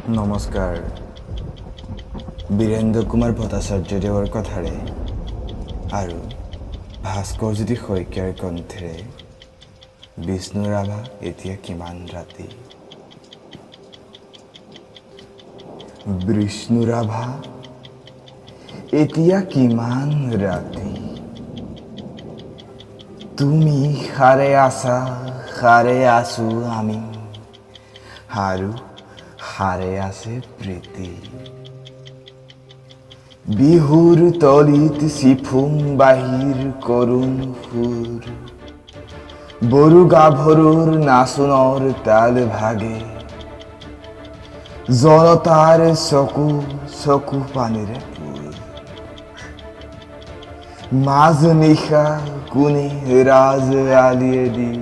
নমস্কাৰ। বীৰেন্দ্ৰ কুমাৰ ভট্টাচাৰ্যদেৱৰ কথাৰে আৰু ভাস্কৰজ্যোতি শইকীয়াৰ কণ্ঠেৰে বিষ্ণু ৰাভা এতিয়া কিমান ৰাতি। বিষ্ণু ৰাভা এতিয়া কিমান ৰাতি। তুমি সাৰে আছা, সাৰে আছো আমি, আৰু সাৰে আছে প্ৰীতি। বিহুৰ তলিত চিফুং বাহিৰ কৰুণ সুৰ, বড়ো গাভৰুৰ নাচোনৰ তাল ভাগে, জনতাৰ চকু চকু পানীৰে পুৰ। মাজ নিশা কোনে ৰাজ আলিয়েদি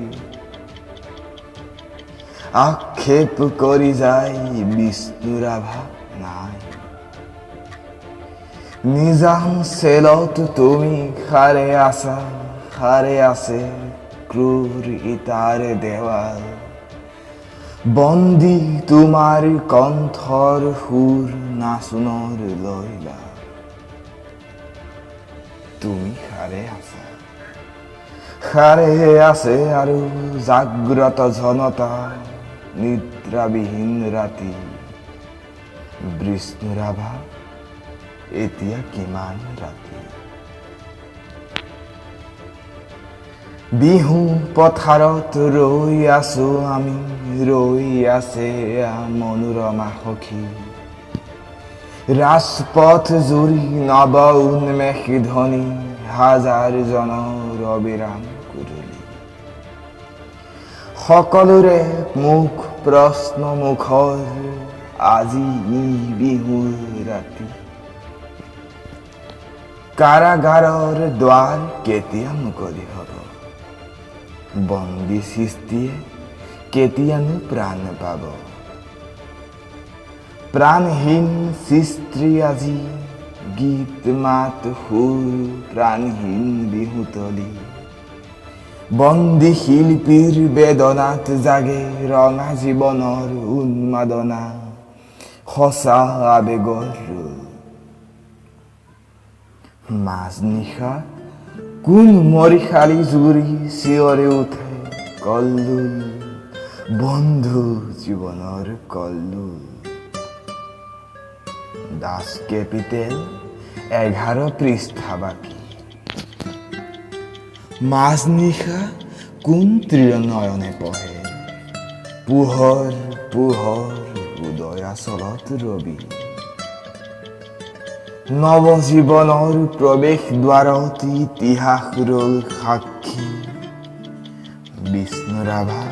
আক্ষেপ কৰি যায় বিষ্ণু ৰাভা নাই। নিজাম চেলত তুমি সাৰে আছা, সাৰে আছে ক্ৰূৰ ইটাৰ দেৱাল। বন্দী তোমাৰ কণ্ঠৰ সুৰ নাচোনৰ লয়লা। তুমি সাৰে আছা, সাৰে আছে আৰু জাগ্ৰত জনতা নিদ্ৰাবিহীন ৰাতি। বিষ্ণু ৰাভা এতিয়া কিমান ৰাতি। বিহু পথাৰত ৰৈ আছো আমি, ৰৈ আছে মনোৰমা সখী। ৰাজপথ জুৰি নৱ উন্মেষ ধ্বনি, হাজাৰ জনৰ অবিৰাম কুৰুলি। সকলোৰে মুখ প্ৰশ্ন মুখৰ, আজি ই বিহুৰ ৰাতি। কাৰাগাৰৰ দ্বাৰ কেতিয়া মুকলি হ'ব, বন্দী সৃষ্টিয়ে কেতিয়ানো প্ৰাণ পাব। প্ৰাণহীন সৃষ্টি আজি গীত মাত সুৰ, প্ৰাণহীন বিহুতলী। বন্দী শিল্পীৰ বেদনাত জাগে ৰঙা জীৱনৰ উন্মাদনা, সঁচা আবেগৰ ৰূপ। মাজনিশা কোন মৰিশালী জুৰি চিঞৰি উঠে কল্লোল, বন্ধু জীৱনৰ কল্লোল। দাস কেপিটেল 11 পৃষ্ঠা বাকী। মাজনিশা কোন ত্ৰিনয়নে পঢ়ে পোহৰ পোহৰ উদয়াচলত ৰবি। নৱজীৱনৰ প্ৰৱেশ দ্বাৰত ইতিহাস ৰল সাক্ষী। বিষ্ণু ৰাভা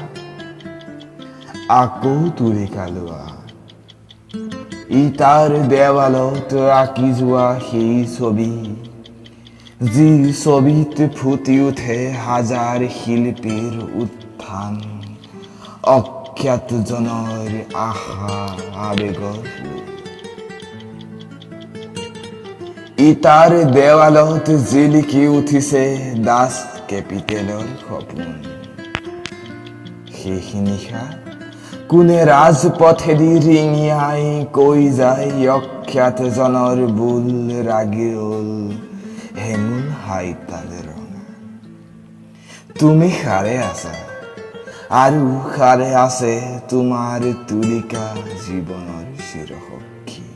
আকৌ তুলিকা লোৱা, ইটাৰ দেৱালত আঁকি যোৱা সেই ছবি, যি ছবিত ফুটি উঠে হাজাৰ শিল্পীৰ উত্থান, অজ্ঞাতজনৰ আশা আবেগৰ। ইটাৰ দেৱালত জিলিকি উঠিছে দাস কেপিটেলৰ সপোন। শেষ নিশা কোনে ৰাজপথেদি ৰিঙিয়াই কৈ যায় অজ্ঞাতজনৰ বোল ৰাগি ৰল হেঙুল হাইতাল ৰঙা। তুমি সাৰে আছা আৰু সাৰে আছে তোমাৰ তুলিকা জীৱনৰ চিৰসখী।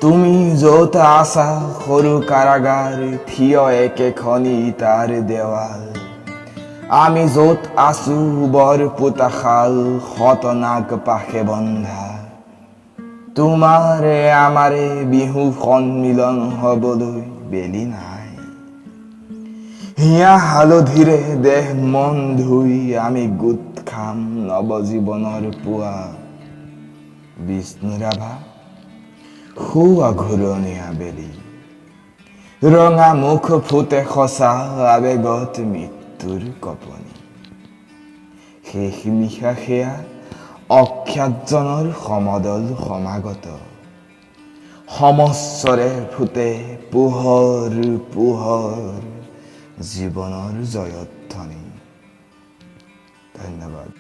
তুমি য'ত আছা সৰু কাৰাগাৰ, থিয় একেখন ইটাৰ দেৱাল। আমি য'ত আছো বৰ পোতাশাল, শতনাক পাশে বন্ধা। তোমাৰে আমাৰে বিহু সন্মিলন হবলৈ বেলি নাই। হিয়া হালধিৰে দেহ মন ধুই আমি গোট খাম নৱজীৱনৰ পুৱা। বিষ্ণু ৰাভা শুৱা ঘূৰণীয়া বেলি, ৰঙা মুখ ফুটে সঁচা আবেগত মৃত্যুৰ কঁপনি। শেষ নিশা সেয়া অখ্যাতজনৰ সমদল সমাগত, সমস্বৰে ফুটে পোহৰ পোহৰ জীৱনৰ জয়ধ্বনি। ধন্যবাদ।